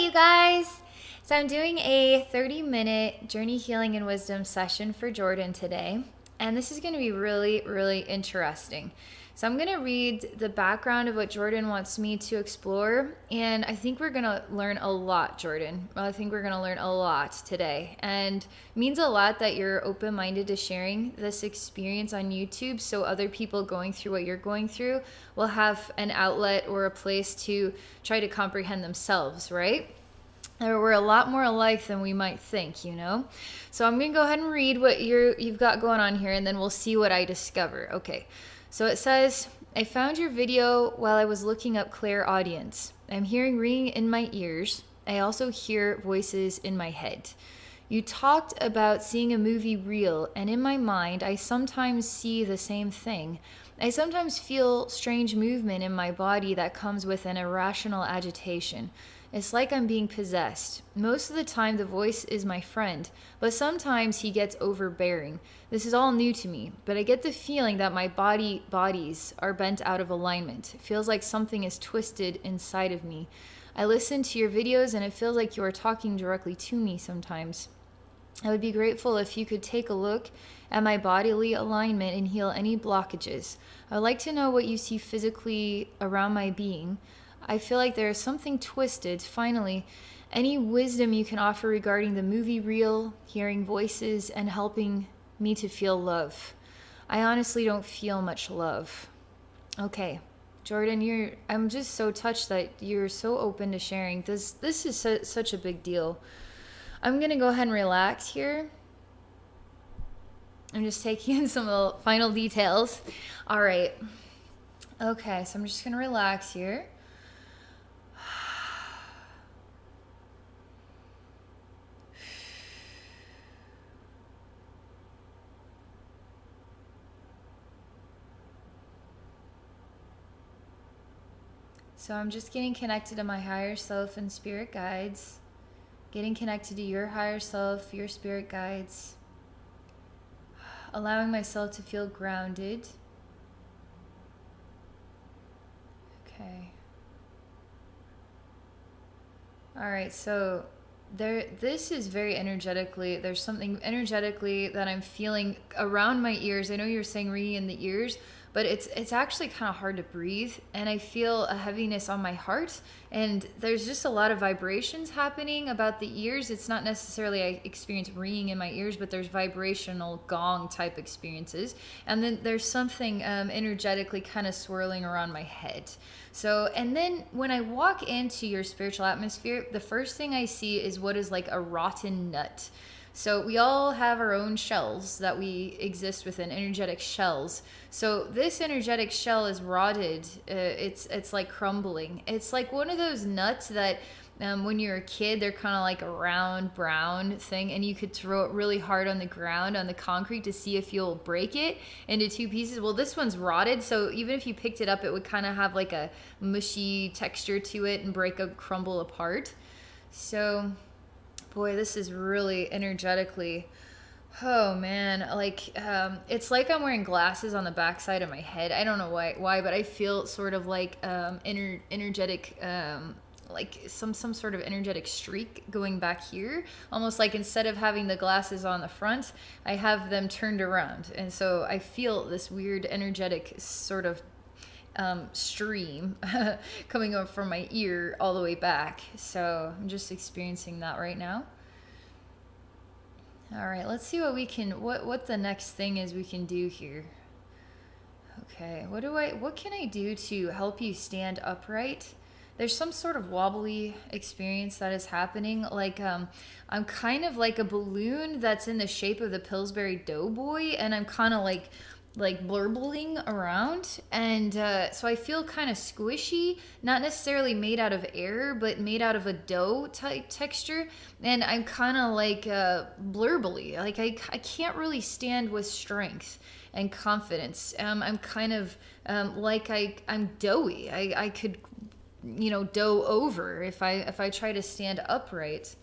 you guys. So I'm doing a 30-minute journey healing and wisdom session for Jordan today. And this is going to be really, really interesting. So I'm going to read the background of what Jordan wants me to explore. And I think we're going to learn a lot, Jordan. I think we're going to learn a lot today. And it means a lot that you're open-minded to sharing this experience on YouTube so other people going through what you're going through will have an outlet or a place to try to comprehend themselves, right? We're a lot more alike than we might think, you know? So I'm going to go ahead and read what you've got going on here, and then we'll see what I discover. Okay, so it says, I found your video while I was looking up clairaudience. I'm hearing ringing in my ears. I also hear voices in my head. You talked about seeing a movie reel, and in my mind, I sometimes see the same thing. I sometimes feel strange movement in my body that comes with an irrational agitation. It's like I'm being possessed. Most of the time, the voice is my friend, but sometimes he gets overbearing. This is all new to me, but I get the feeling that my bodies are bent out of alignment. It feels like something is twisted inside of me. I listen to your videos, and it feels like you are talking directly to me sometimes. I would be grateful if you could take a look at my bodily alignment and heal any blockages. I would like to know what you see physically around my being. I feel like there is something twisted. Finally, any wisdom you can offer regarding the movie reel, hearing voices, and helping me to feel love. I honestly don't feel much love. Okay, Jordan, I'm just so touched that you're so open to sharing. This is such a big deal. I'm going to go ahead and relax here. I'm just taking in some of the final details. All right. Okay, so I'm just going to relax here. So I'm just getting connected to my higher self and spirit guides. Getting connected to your higher self, your spirit guides. Allowing myself to feel grounded. Okay. All right, so this is very energetically, there's something energetically that I'm feeling around my ears. I know you're saying ringing in the ears, but it's actually kind of hard to breathe, and I feel a heaviness on my heart, and there's just a lot of vibrations happening about the ears. It's not necessarily I experience ringing in my ears, but there's vibrational gong type experiences, and then there's something energetically kind of swirling around my head. So, and then when I walk into your spiritual atmosphere, the first thing I see is what is like a rotten nut. So we all have our own shells that we exist within, energetic shells. So this energetic shell is rotted. It's like crumbling. It's like one of those nuts that when you're a kid, they're kind of like a round brown thing, and you could throw it really hard on the ground, on the concrete, to see if you'll break it into two pieces. Well, this one's rotted, so even if you picked it up, it would kind of have like a mushy texture to it and crumble apart. So boy, this is really energetically, oh man, like it's like I'm wearing glasses on the backside of my head. I don't know why, but I feel sort of like energetic, like some sort of energetic streak going back here, almost like instead of having the glasses on the front, I have them turned around, and so I feel this weird energetic sort of stream coming up from my ear all the way back. So I'm just experiencing that right now. All right, let's see what we can, what the next thing is we can do here. Okay, what can I do to help you stand upright? There's some sort of wobbly experience that is happening. Like I'm kind of like a balloon that's in the shape of the Pillsbury Doughboy, and I'm kind of like blurbling around, and so I feel kind of squishy, not necessarily made out of air, but made out of a dough type texture, and I'm kind of like blurbly, like I can't really stand with strength and confidence. I'm kind of like I'm doughy. I could, dough over if I try to stand upright.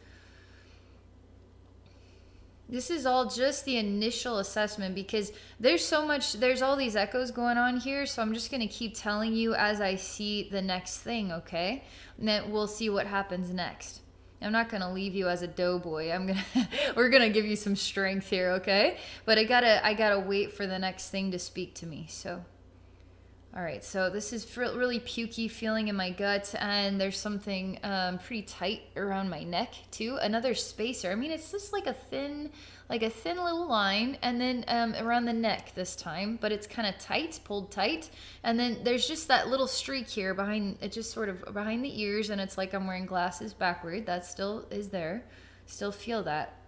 This is all just the initial assessment, because there's all these echoes going on here. So I'm just going to keep telling you as I see the next thing, okay? And then we'll see what happens next. I'm not gonna leave you as a doughboy. We're gonna give you some strength here, okay? But I gotta wait for the next thing to speak to me. So, all right. So this is really pukey feeling in my gut, and there's something pretty tight around my neck too. Another spacer. I mean, it's just like a thin little line, and then around the neck this time, but it's kind of tight, pulled tight. And then there's just that little streak here behind it, just sort of behind the ears, and it's like I'm wearing glasses backward. That still is there. Still feel that.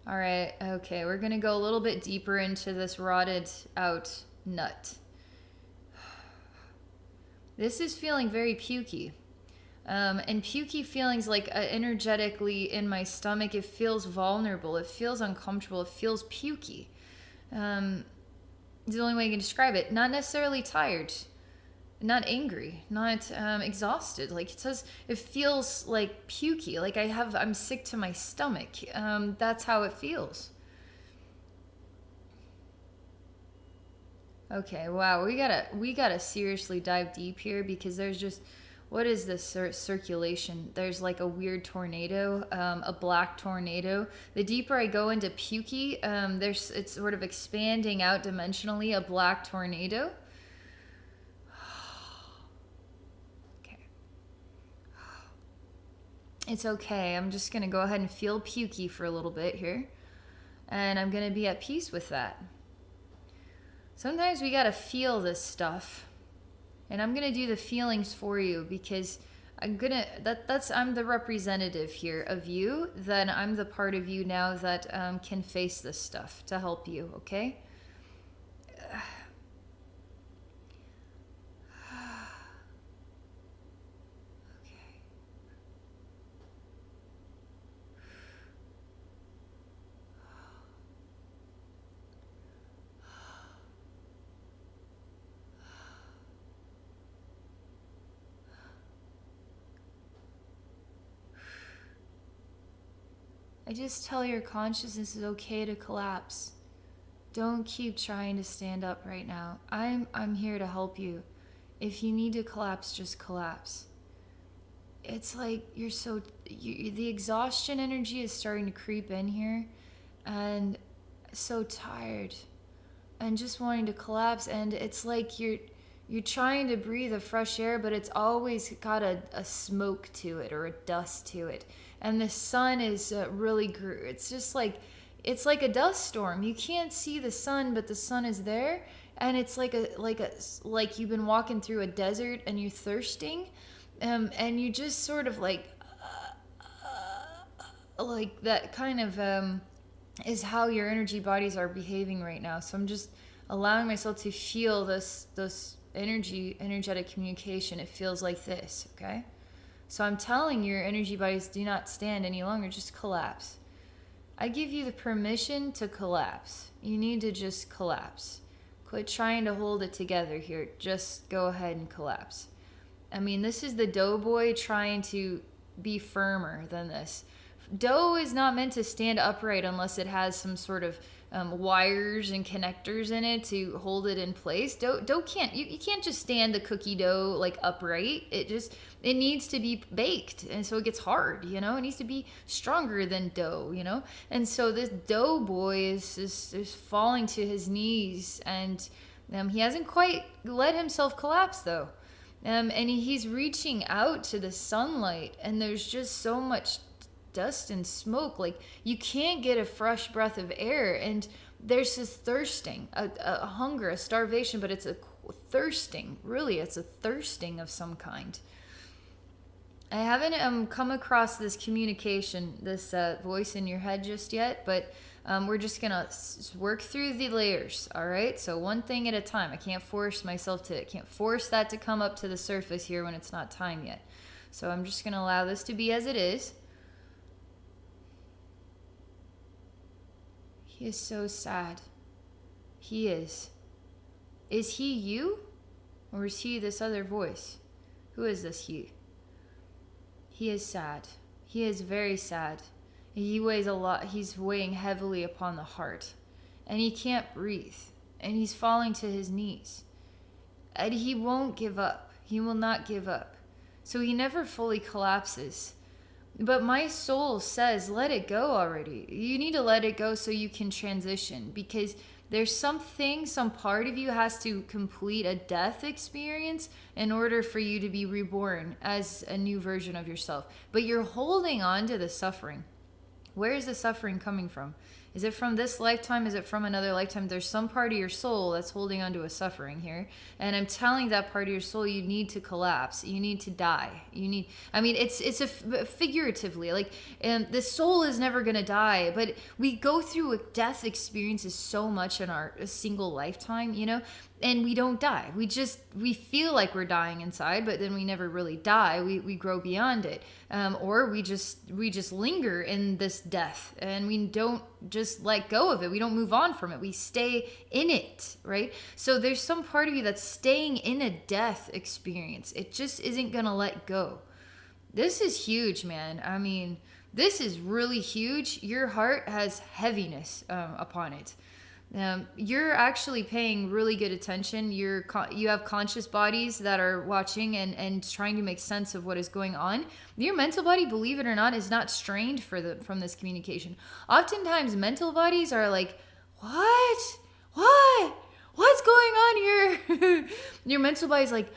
All right, okay, we're gonna go a little bit deeper into this rotted out nut. This is feeling very pukey. And pukey feelings, like energetically in my stomach, it feels vulnerable, it feels uncomfortable, it feels pukey. It's the only way I can describe it. Not necessarily tired, not angry, not exhausted. Like it says, it feels like pukey, like I'm sick to my stomach. That's how it feels. Okay, wow, we gotta seriously dive deep here, because there's just, what is this circulation? There's like a weird tornado, a black tornado. The deeper I go into pukey, it's sort of expanding out dimensionally, a black tornado. Okay. It's okay. I'm just gonna go ahead and feel pukey for a little bit here, and I'm gonna be at peace with that. Sometimes we gotta feel this stuff. And I'm gonna do the feelings for you, because I'm the representative here of you. Then I'm the part of you now that can face this stuff to help you. Okay. I just tell your consciousness it's okay to collapse. Don't keep trying to stand up right now. I'm here to help you. If you need to collapse, just collapse. It's like the exhaustion energy is starting to creep in here, and so tired and just wanting to collapse. And it's like you're trying to breathe a fresh air, but it's always got a smoke to it or a dust to it. And the sun is it's just like, it's like a dust storm. You can't see the sun, but the sun is there. And it's like you've been walking through a desert and you're thirsting. And you just sort of like that kind of is how your energy bodies are behaving right now. So I'm just allowing myself to feel this energetic communication. It feels like this, okay? So I'm telling your energy bodies, do not stand any longer, just collapse. I give you the permission to collapse. You need to just collapse. Quit trying to hold it together here. Just go ahead and collapse. I mean, this is the doughboy trying to be firmer than this. Dough is not meant to stand upright unless it has some sort of wires and connectors in it to hold it in place. Dough can't, you can't just stand the cookie dough like upright. It needs to be baked, and so it gets hard, you know. It needs to be stronger than dough, you know. And so this dough boy is falling to his knees, and he hasn't quite let himself collapse though. And he's reaching out to the sunlight, and there's just so much dust and smoke. Like, you can't get a fresh breath of air, and there's this thirsting, a hunger, a starvation, but it's a thirsting. Really, it's a thirsting of some kind. I haven't come across this communication, this voice in your head just yet, but we're just gonna work through the layers, all right? So one thing at a time. I can't force that to come up to the surface here when it's not time yet. So I'm just gonna allow this to be as it is. He is so sad. He is. Is he you? Or is he this other voice? Who is this he? He is sad. He is very sad. He weighs a lot. He's weighing heavily upon the heart. And he can't breathe. And he's falling to his knees. And he won't give up. He will not give up. So he never fully collapses. But my soul says, let it go already. You need to let it go so you can transition, because there's something, some part of you has to complete a death experience in order for you to be reborn as a new version of yourself. But you're holding on to the suffering. Where is the suffering coming from? Is it from this lifetime? Is it from another lifetime? There's some part of your soul that's holding on to a suffering here. And I'm telling that part of your soul, you need to collapse. You need to die. It's figuratively, like, the soul is never going to die, but we go through a death experiences so much in our single lifetime, and we don't die. We feel like we're dying inside, but then we never really die. We grow beyond it. Or we just linger in this death, and we don't just let go of it. We don't move on from it. We stay in it, right? So there's some part of you that's staying in a death experience. It just isn't going to let go. This is huge, man. This is really huge. Your heart has heaviness upon it. You're actually paying really good attention. You have conscious bodies that are watching and trying to make sense of what is going on. Your mental body, believe it or not, is not strained from this communication. Oftentimes, mental bodies are like, what? What's going on here? Your mental body's like,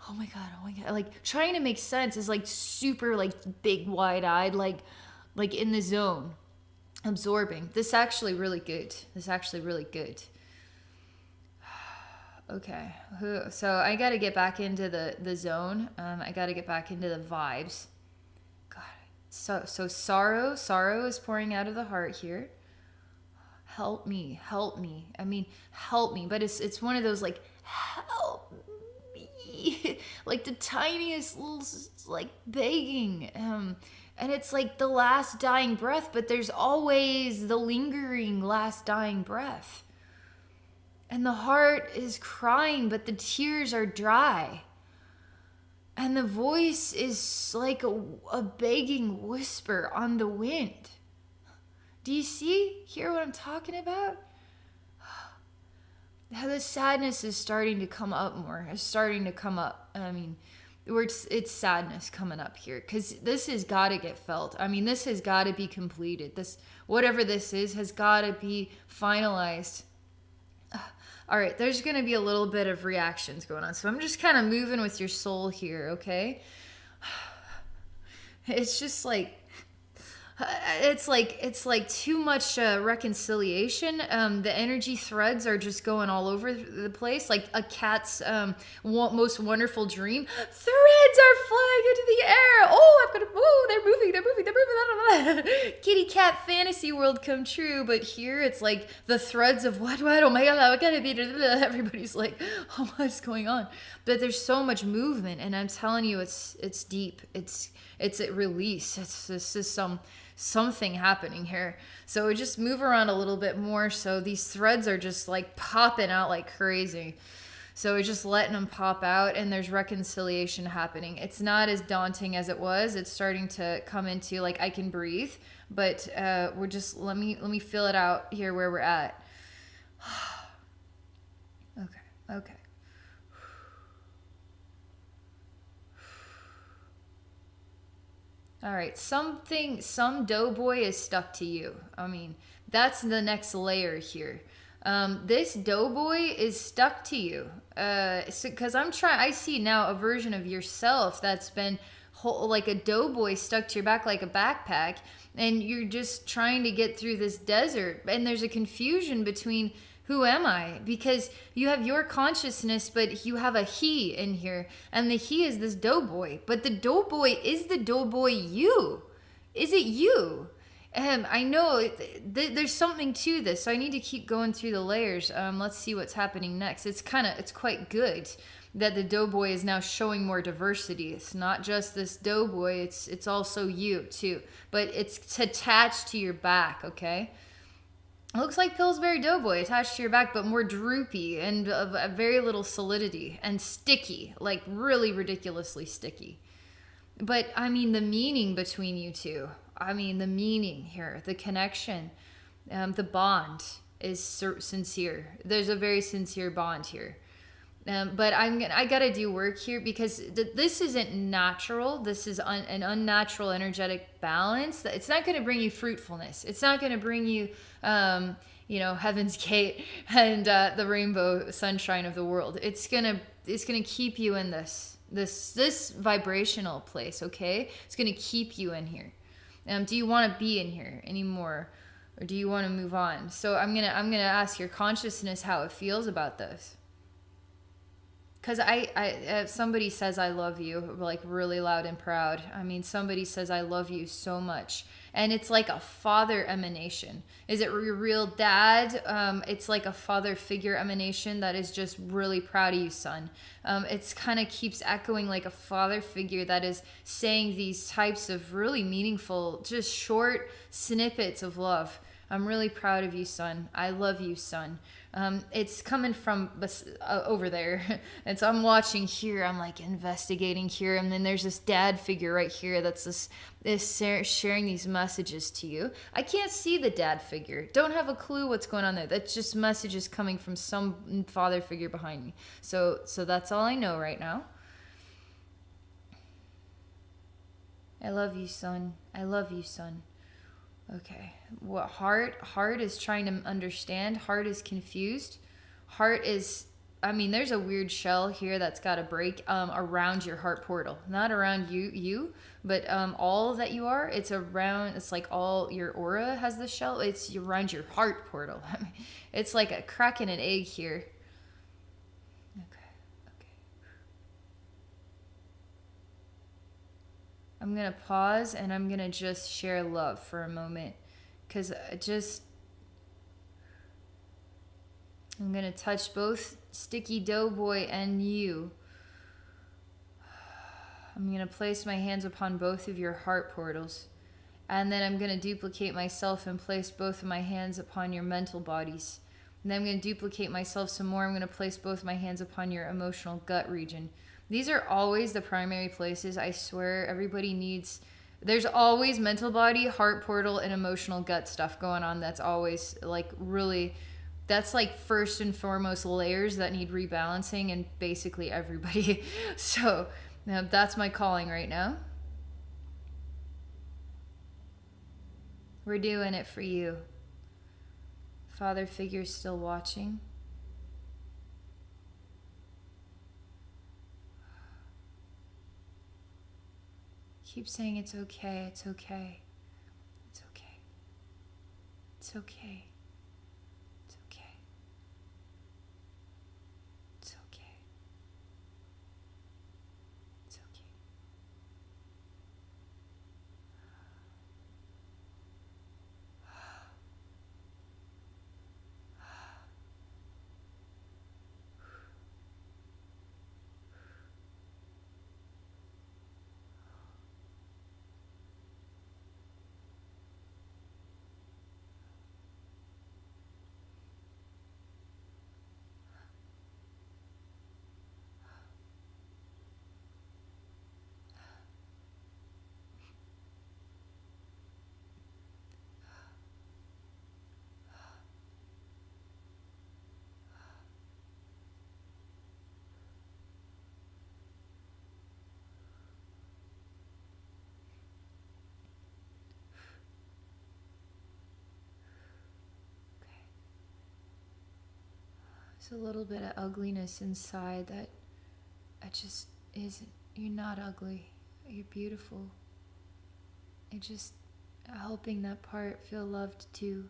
oh my god, like trying to make sense is like super like big wide-eyed, like in the zone. Absorbing. This actually really good. Okay. So I got to get back into the zone. I got to get back into the vibes. God. So sorrow is pouring out of the heart here. Help me. Help me. But it's one of those like, help me. Like the tiniest little like begging. And it's like the last dying breath, but there's always the lingering last dying breath. And the heart is crying, but the tears are dry. And the voice is like a begging whisper on the wind. Do you hear what I'm talking about? How the sadness is starting to come up more. It's starting to come up. It's sadness coming up here, because this has got to get felt. This has got to be completed. This, whatever this is, has got to be finalized. All right, there's going to be a little bit of reactions going on. So I'm just kind of moving with your soul here, okay? It's just like, it's like too much reconciliation. The energy threads are just going all over the place, like a cat's most wonderful dream. Threads are flying into the air. They're moving. Kitty cat fantasy world come true. But here it's like the threads of what? Oh my god, I gotta be. Everybody's like, oh, what's going on? But there's so much movement, and I'm telling you, it's deep. It's a release. This is something happening here. So we just move around a little bit more. So these threads are just like popping out like crazy. So we're just letting them pop out, and there's reconciliation happening. It's not as daunting as it was. It's starting to come into like I can breathe, but we're just let me feel it out here where we're at. Okay. All right, some doughboy is stuck to you. That's the next layer here. This doughboy is stuck to you. Because I see now a version of yourself that's been like a doughboy stuck to your back like a backpack, and you're just trying to get through this desert. And there's a confusion between who am I? Because you have your consciousness, but you have a he in here. And the he is this doughboy. But the doughboy is the doughboy you. Is it you? I know there's something to this. So I need to keep going through the layers. Let's see what's happening next. It's quite good that the doughboy is now showing more diversity. It's not just this doughboy. It's also you too. But it's attached to your back, okay? It looks like Pillsbury Doughboy attached to your back, but more droopy and a very little solidity and sticky, like really ridiculously sticky. But the meaning between you two, the meaning here, the connection, the bond is sincere. There's a very sincere bond here. But I gotta do work here because this isn't natural. This is an unnatural energetic balance. It's not going to bring you fruitfulness. It's not going to bring you, Heaven's Gate and the rainbow sunshine of the world. It's gonna keep you in this vibrational place. Okay, it's gonna keep you in here. Do you want to be in here anymore, or do you want to move on? So I'm gonna ask your consciousness how it feels about this. Because if somebody says I love you, like really loud and proud, I mean, somebody says I love you so much. And it's like a father emanation. Is it your real dad? It's like a father figure emanation that is just really proud of you, son. It's kind of keeps echoing like a father figure that is saying these types of really meaningful, just short snippets of love. I'm really proud of you, son. I love you, son. It's coming from over there. And so I'm watching here. I'm like investigating here. And then there's this dad figure right here that's sharing these messages to you. I can't see the dad figure. Don't have a clue what's going on there. That's just messages coming from some father figure behind me. So that's all I know right now. I love you, son. I love you, son. Okay. What heart is trying to understand. Heart is confused. Heart is, there's a weird shell here that's got to break around your heart portal. Not around you, but all that you are. It's around, it's like all your aura has the shell. It's around your heart portal. It's like a crack in an egg here. Okay. I'm going to pause and I'm going to just share love for a moment. Because I'm going to touch both Sticky Doughboy and you. I'm going to place my hands upon both of your heart portals. And then I'm going to duplicate myself and place both of my hands upon your mental bodies. And then I'm going to duplicate myself some more. I'm going to place both my hands upon your emotional gut region. These are always the primary places. I swear everybody needs... There's always mental body, heart portal, and emotional gut stuff going on. That's always like really, that's like first and foremost layers that need rebalancing in basically everybody. So that's my calling right now. We're doing it for you. Father figure's still watching. Keep saying it's okay, it's okay, it's okay, it's okay, it's okay, it's okay, it's okay. There's a little bit of ugliness inside that just isn't. You're not ugly. You're beautiful. You're just helping that part feel loved too.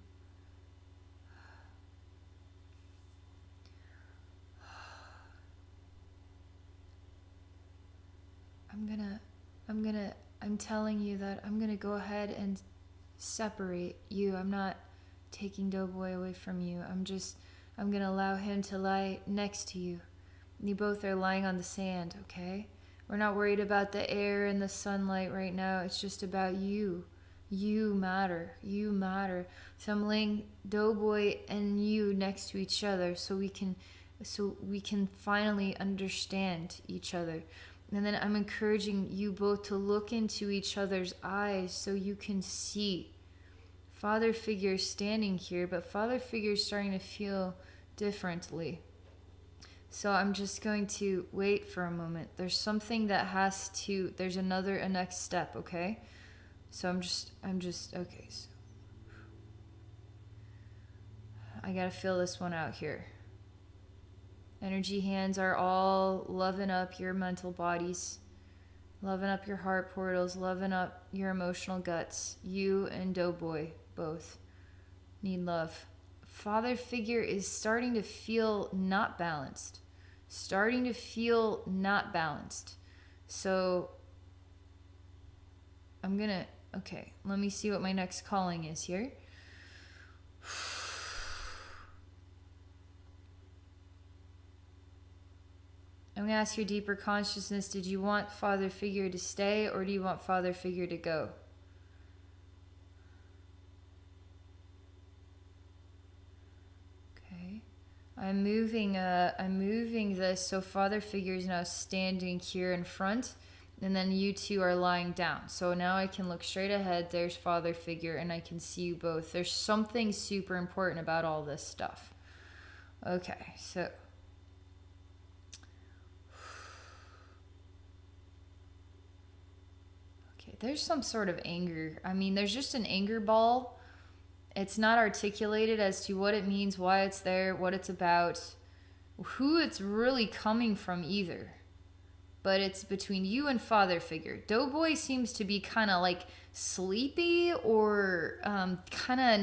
I'm telling you that I'm gonna go ahead and separate you. I'm not taking Doughboy away from you. I'm gonna allow him to lie next to you. You both are lying on the sand, okay? We're not worried about the air and the sunlight right now. It's just about you. You matter. You matter. So I'm laying Doughboy and you next to each other so we can finally understand each other. And then I'm encouraging you both to look into each other's eyes so you can see. Father figure standing here, but father figure is starting to feel differently. So I'm just going to wait for a moment. There's something that there's a next step, okay? So I'm just, okay. So I gotta feel this one out here. Energy hands are all loving up your mental bodies, loving up your heart portals, loving up your emotional guts. You and Doughboy both need love. Father figure is starting to feel not balanced. So okay, let me see what my next calling is here. I'm going to ask your deeper consciousness, did you want Father figure to stay or do you want Father figure to go? I'm moving this so Father figure is now standing here in front, and then you two are lying down. So now I can look straight ahead. There's Father figure, and I can see you both. There's something super important about all this stuff. Okay, so there's some sort of anger. I mean, there's just an anger ball. It's not articulated as to what it means, why it's there, what it's about, who it's really coming from either. But it's between you and Father figure. Doughboy seems to be kind of like sleepy or kind of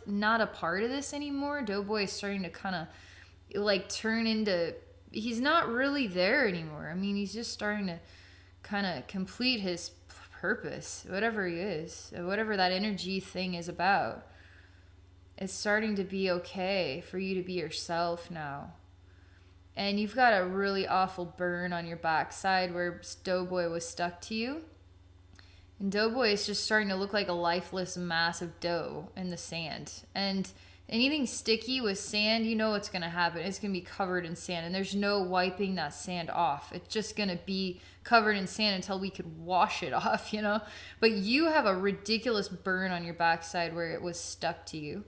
not a part of this anymore. Doughboy is starting to kind of like turn into, he's not really there anymore. I mean, he's just starting to kind of complete his purpose, whatever he is, whatever that energy thing is about. It's starting to be okay for you to be yourself now. And you've got a really awful burn on your backside where Doughboy was stuck to you. And Doughboy is just starting to look like a lifeless mass of dough in the sand. And anything sticky with sand, you know what's going to happen. It's going to be covered in sand. And there's no wiping that sand off. It's just going to be covered in sand until we could wash it off, you know. But you have a ridiculous burn on your backside where it was stuck to you.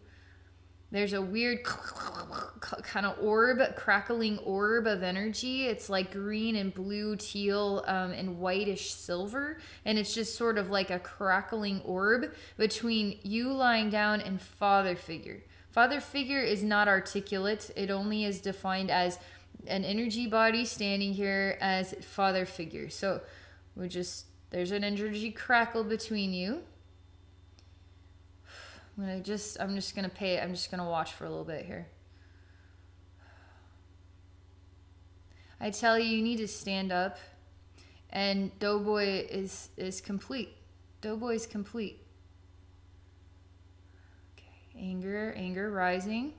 There's a weird kind of crackling orb of energy. It's like green and blue, teal, and whitish silver. And it's just sort of like a crackling orb between you lying down and Father figure. Father figure is not articulate. It only is defined as an energy body standing here as Father figure. So there's an energy crackle between you. I'm just gonna watch for a little bit here. I tell you, you need to stand up, and Doughboy is complete. Doughboy's complete. Okay, anger rising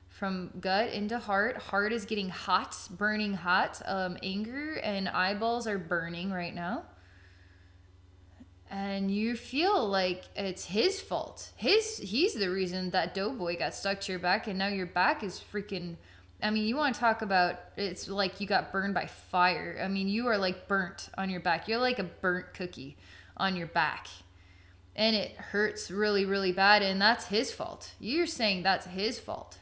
from gut into heart. Heart is getting hot, burning hot. Anger and eyeballs are burning right now. And you feel like it's his fault. He's the reason that Doughboy got stuck to your back, and now your back is freaking... I mean, you want to talk about... It's like you got burned by fire. I mean, you are like burnt on your back. You're like a burnt cookie on your back. And it hurts really, really bad, and that's his fault. You're saying that's his fault.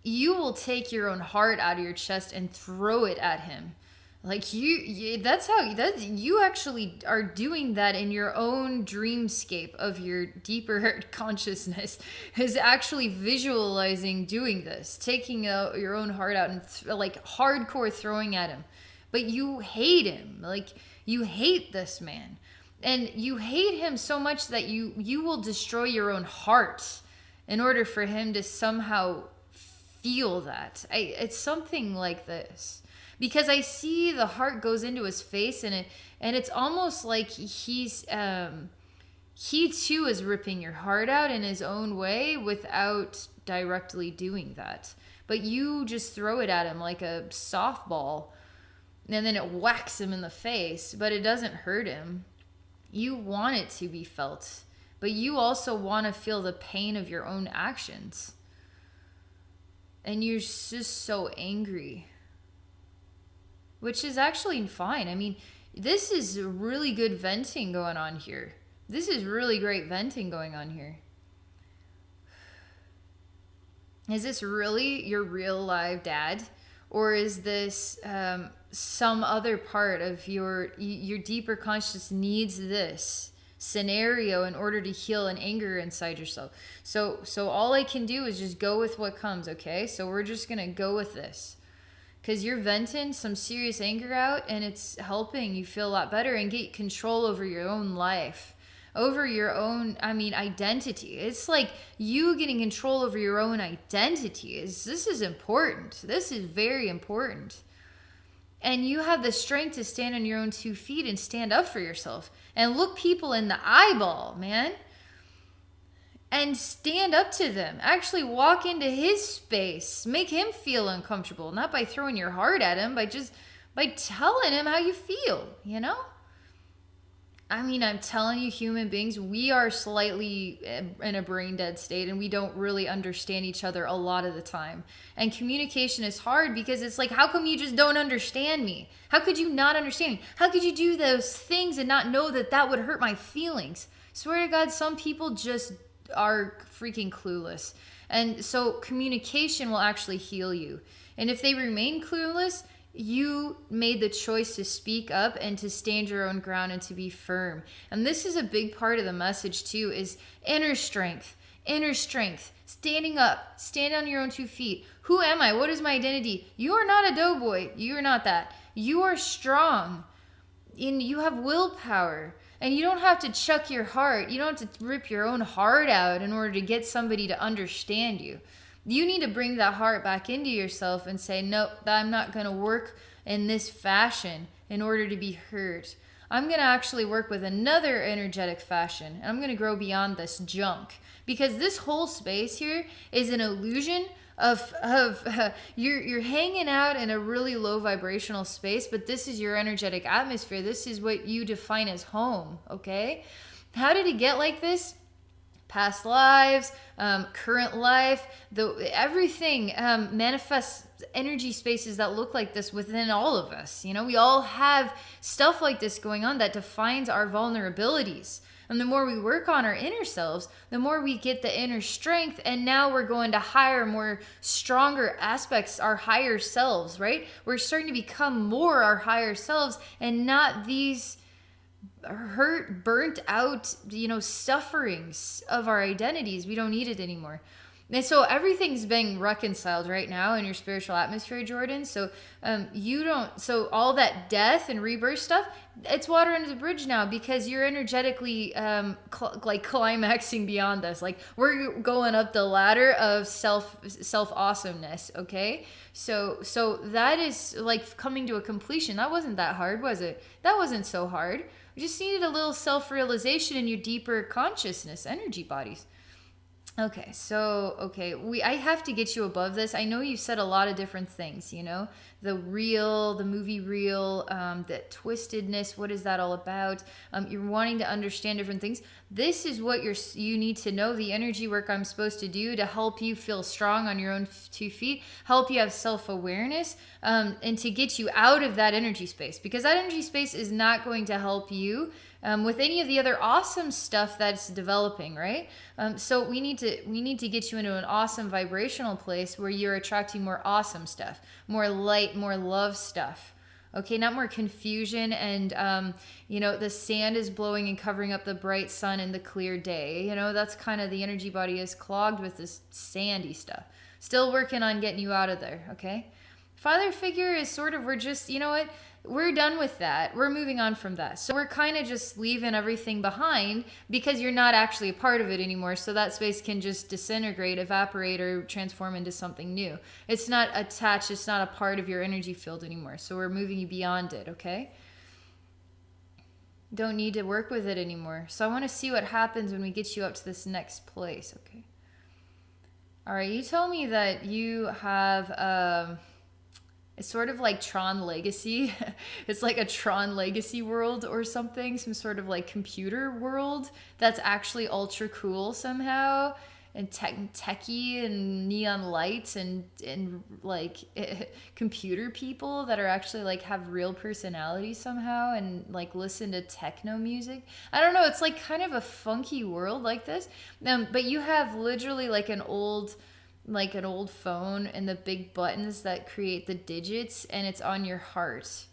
You will take your own heart out of your chest and throw it at him. Like you actually are doing that in your own dreamscape of your deeper consciousness, is actually visualizing doing this, taking your own heart out and like hardcore throwing at him. But you hate him. Like you hate this man, and you hate him so much that you will destroy your own heart in order for him to somehow feel that. It's something like this. Because I see the heart goes into his face, and it's almost like he too is ripping your heart out in his own way without directly doing that. But you just throw it at him like a softball, and then it whacks him in the face, but it doesn't hurt him. You want it to be felt, but you also want to feel the pain of your own actions. And you're just so angry. Which is actually fine. I mean, this is really good venting going on here. This is really great venting going on here. Is this really your real live dad? or is this some other part of your deeper consciousness needs this scenario in order to heal an anger inside yourself? So all I can do is just go with what comes, okay? So we're just gonna go with this, because you're venting some serious anger out, and it's helping you feel a lot better and get control over your own life, over your own, identity. It's like you getting control over your own identity. This is important. This is very important. And you have the strength to stand on your own 2 feet and stand up for yourself and look people in the eyeball, man. And stand up to them. Actually walk into his space. Make him feel uncomfortable. Not by throwing your heart at him, by telling him how you feel, you know? I'm telling you, human beings, we are slightly in a brain dead state, and we don't really understand each other a lot of the time. And communication is hard because it's like, how come you just don't understand me? How could you not understand me? How could you do those things and not know that that would hurt my feelings? Swear to God, some people just are freaking clueless. And so communication will actually heal you. And if they remain clueless, you made the choice to speak up and to stand your own ground and to be firm. And this is a big part of the message too, is inner strength, standing up, stand on your own 2 feet. Who am I? What is my identity? You are not a doughboy. You are not that. You are strong, and you have willpower, and you don't have to chuck your heart. You don't have to rip your own heart out in order to get somebody to understand you. You need to bring that heart back into yourself and say, nope, I'm not going to work in this fashion in order to be heard. I'm going to actually work with another energetic fashion, and I'm going to grow beyond this junk. Because this whole space here is an illusion of you're hanging out in a really low vibrational space, but this is your energetic atmosphere. This is what you define as home, okay? How did it get like this? Past lives, current life, everything manifests energy spaces that look like this within all of us. You know, we all have stuff like this going on that defines our vulnerabilities. And the more we work on our inner selves, the more we get the inner strength. And now we're going to higher, more stronger aspects, our higher selves, right? We're starting to become more our higher selves and not these hurt, burnt out, sufferings of our identities. We don't need it anymore. And so everything's being reconciled right now in your spiritual atmosphere, Jordan. So so all that death and rebirth stuff, it's water under the bridge now, because you're energetically climaxing beyond this. Like, we're going up the ladder of self awesomeness. Okay. So that is like coming to a completion. That wasn't that hard, was it? That wasn't so hard. We just needed a little self-realization in your deeper consciousness, energy bodies. Okay, so, I have to get you above this. I know you said a lot of different things, the real, the movie reel, the twistedness, what is that all about? You're wanting to understand different things. This is what you need to know, the energy work I'm supposed to do to help you feel strong on your own 2 feet, help you have self-awareness, and to get you out of that energy space, because that energy space is not going to help you with any of the other awesome stuff that's developing, right? So we need to get you into an awesome vibrational place where you're attracting more awesome stuff, more light, more love stuff. Okay, not more confusion and the sand is blowing and covering up the bright sun in the clear day. That's kind of the energy body is clogged with this sandy stuff. Still working on getting you out of there, okay? Father figure is sort of, we're just, we're done with that. We're moving on from that. So we're kind of just leaving everything behind because you're not actually a part of it anymore. So that space can just disintegrate, evaporate, or transform into something new. It's not attached. It's not a part of your energy field anymore. So we're moving you beyond it, okay? Don't need to work with it anymore. So I want to see what happens when we get you up to this next place, okay? All right, you told me that you have... it's sort of like Tron Legacy. It's like a Tron Legacy world or something. Some sort of like computer world that's actually ultra cool somehow. And techie and neon lights and like computer people that are actually like have real personality somehow and like listen to techno music. I don't know. It's like kind of a funky world like this. But you have literally like an old like an old phone and the big buttons that create the digits, and it's on your heart.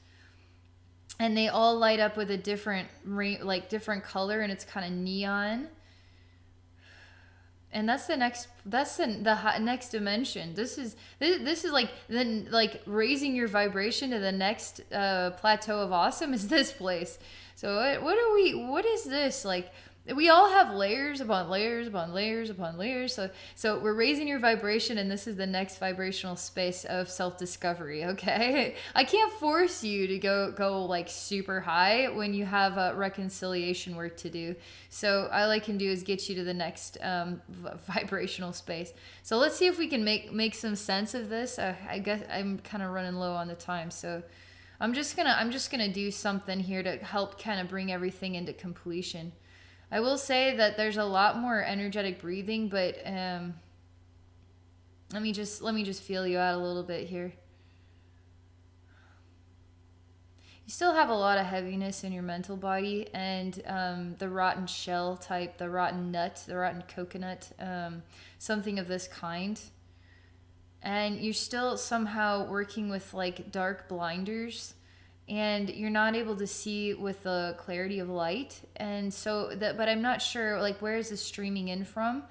And they all light up with a different different color, and it's kind of neon. And that's the next dimension. This is like then like raising your vibration to the next plateau of awesome is this place. So what is this like? We all have layers upon layers upon layers upon layers. So we're raising your vibration, and this is the next vibrational space of self-discovery. Okay, I can't force you to go like super high when you have reconciliation work to do. So all I can do is get you to the next vibrational space. So let's see if we can make some sense of this. I guess I'm kind of running low on the time, so I'm just gonna do something here to help kind of bring everything into completion. I will say that there's a lot more energetic breathing, but let me just feel you out a little bit here. You still have a lot of heaviness in your mental body, and the rotten shell type, the rotten nut, the rotten coconut, something of this kind. And you're still somehow working with like dark blinders, and you're not able to see with the clarity of light. And so but I'm not sure like where is this streaming in from,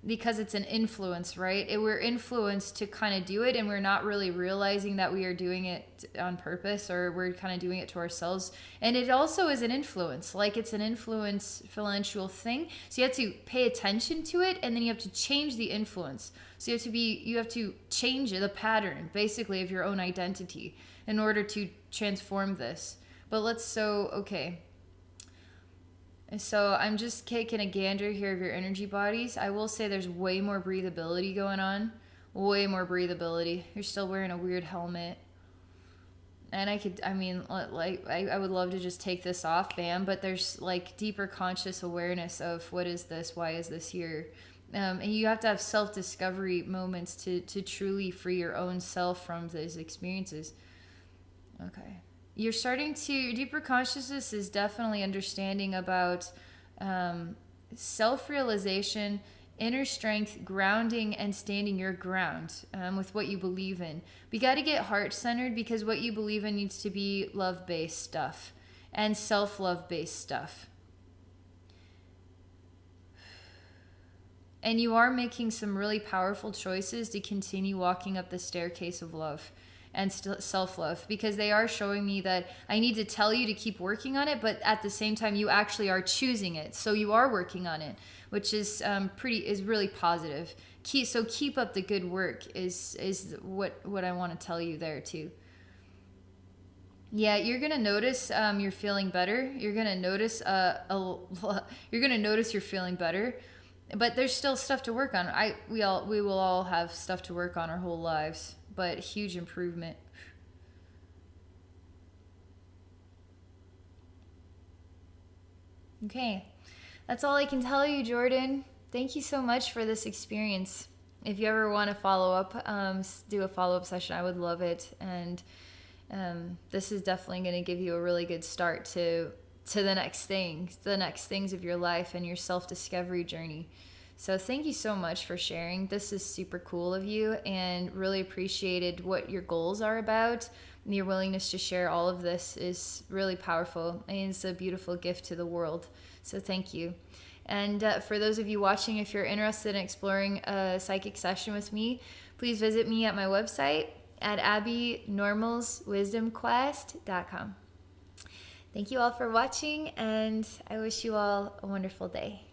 because it's an influence, right? We're influenced to kind of do it, and we're not really realizing that we are doing it on purpose, or we're kind of doing it to ourselves. And it also is an influence, like it's an influential thing. So you have to pay attention to it, and then you have to change the influence. So you have to change the pattern basically of your own identity in order to transform this. But okay. So I'm just taking a gander here of your energy bodies. I will say there's way more breathability going on. Way more breathability. You're still wearing a weird helmet. And I would love to just take this off, bam, but there's like deeper conscious awareness of what is this? Why is this here? And you have to have self-discovery moments to truly free your own self from those experiences. Okay. You're starting to, deeper consciousness is definitely understanding about self-realization, inner strength, grounding, and standing your ground with what you believe in. We got to get heart-centered, because what you believe in needs to be love-based stuff and self-love-based stuff. And you are making some really powerful choices to continue walking up the staircase of love and self-love, because they are showing me that I need to tell you to keep working on it, but at the same time you actually are choosing it, so you are working on it, which is really positive. Keep up the good work is what I want to tell you there too. Yeah, you're gonna notice you're feeling better. You're gonna notice you're feeling better, but there's still stuff to work on. We will all have stuff to work on our whole lives, but huge improvement. Okay, that's all I can tell you, Jordan. Thank you so much for this experience. If you ever want to follow up, do a follow-up session, I would love it. And this is definitely going to give you a really good start to the next things of your life and your self-discovery journey. So thank you so much for sharing. This is super cool of you, and really appreciated what your goals are about. And your willingness to share all of this is really powerful, and it's a beautiful gift to the world. So thank you. And for those of you watching, if you're interested in exploring a psychic session with me, please visit me at my website at abbeynormalswisdomquest.com. Thank you all for watching, and I wish you all a wonderful day.